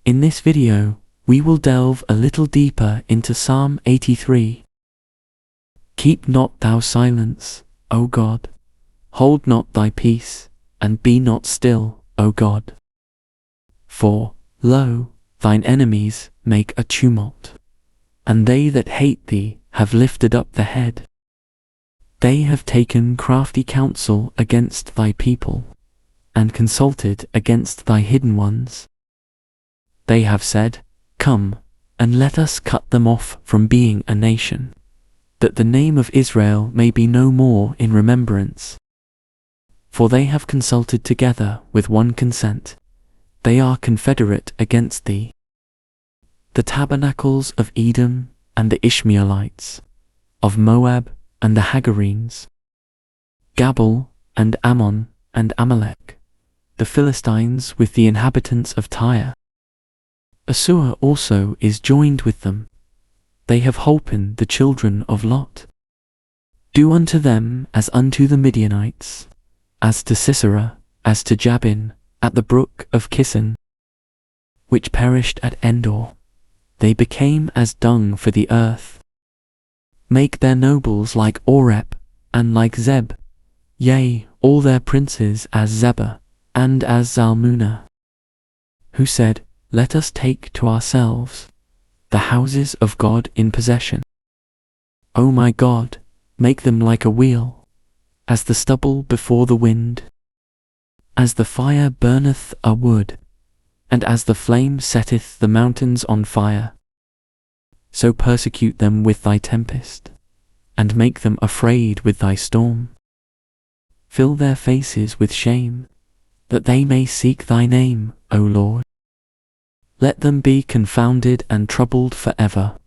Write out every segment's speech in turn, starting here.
In this video, we will delve a little deeper into Psalm 83. Keep not thou silence, O God. Hold not thy peace, and be not still, O God. For, lo, thine enemies make a tumult, and they that hate thee have lifted up the head. They have taken crafty counsel against thy people, and consulted against thy hidden ones. They have said, Come, and let us cut them off from being a nation, that the name of Israel may be no more in remembrance. For they have consulted together with one consent, they are confederate against thee. The tabernacles of Edom and the Ishmaelites, of Moab and the Hagarenes, Gabal and Ammon and Amalek, the Philistines with the inhabitants of Tyre. Assur also is joined with them. They have holpen the children of Lot. Do unto them as unto the Midianites, as to Sisera, as to Jabin, at the brook of Kison, which perished at Endor. They became as dung for the earth. Make their nobles like Oreb, and like Zeb, yea, all their princes as Zebah, and as Zalmunna, who said, Let us take to ourselves the houses of God in possession. O my God, make them like a wheel, as the stubble before the wind. As the fire burneth a wood, and as the flame setteth the mountains on fire, so persecute them with thy tempest, and make them afraid with thy storm. Fill their faces with shame, that they may seek thy name, O Lord. Let them be confounded and troubled forever.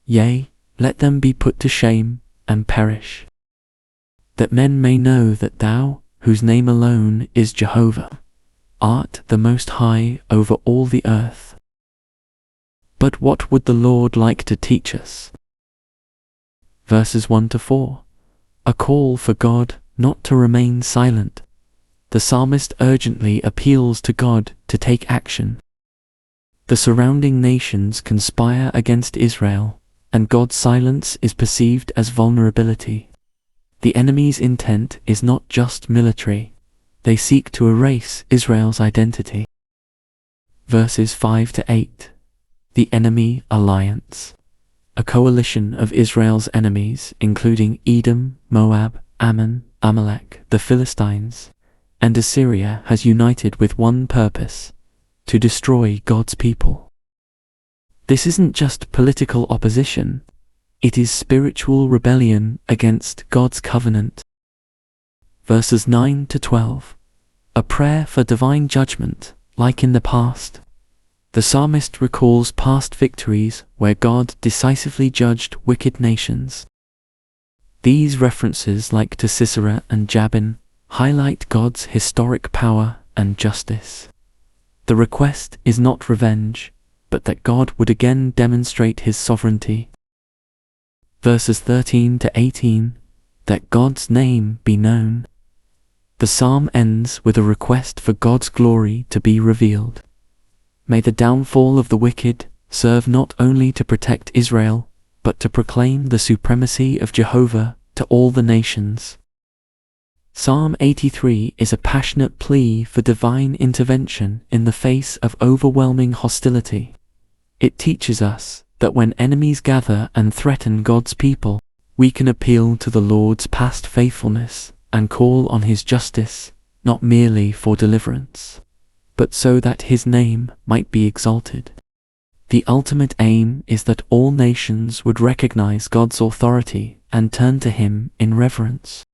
Yea, let them be put to shame and perish. That men may know that thou, whose name alone is Jehovah, art the Most High over all the earth. But what would the Lord like to teach us? Verses 1-4. A call for God not to remain silent. The psalmist urgently appeals to God to take action. The surrounding nations conspire against Israel, and God's silence is perceived as vulnerability. The enemy's intent is not just military. They seek to erase Israel's identity. Verses 5-8. The enemy alliance. A coalition of Israel's enemies, including Edom, Moab, Ammon, Amalek, the Philistines, and Assyria, has united with one purpose: to destroy God's people. This isn't just political opposition, it is spiritual rebellion against God's covenant. Verses 9-12. A prayer for divine judgment, like in the past. The psalmist recalls past victories where God decisively judged wicked nations. These references, like to Sisera and Jabin, highlight God's historic power and justice. The request is not revenge, but that God would again demonstrate his sovereignty. Verses 13-18, that God's name be known. The psalm ends with a request for God's glory to be revealed. May the downfall of the wicked serve not only to protect Israel, but to proclaim the supremacy of Jehovah to all the nations. Psalm 83 is a passionate plea for divine intervention in the face of overwhelming hostility. It teaches us that when enemies gather and threaten God's people, we can appeal to the Lord's past faithfulness and call on his justice, not merely for deliverance, but so that his name might be exalted. The ultimate aim is that all nations would recognize God's authority and turn to him in reverence.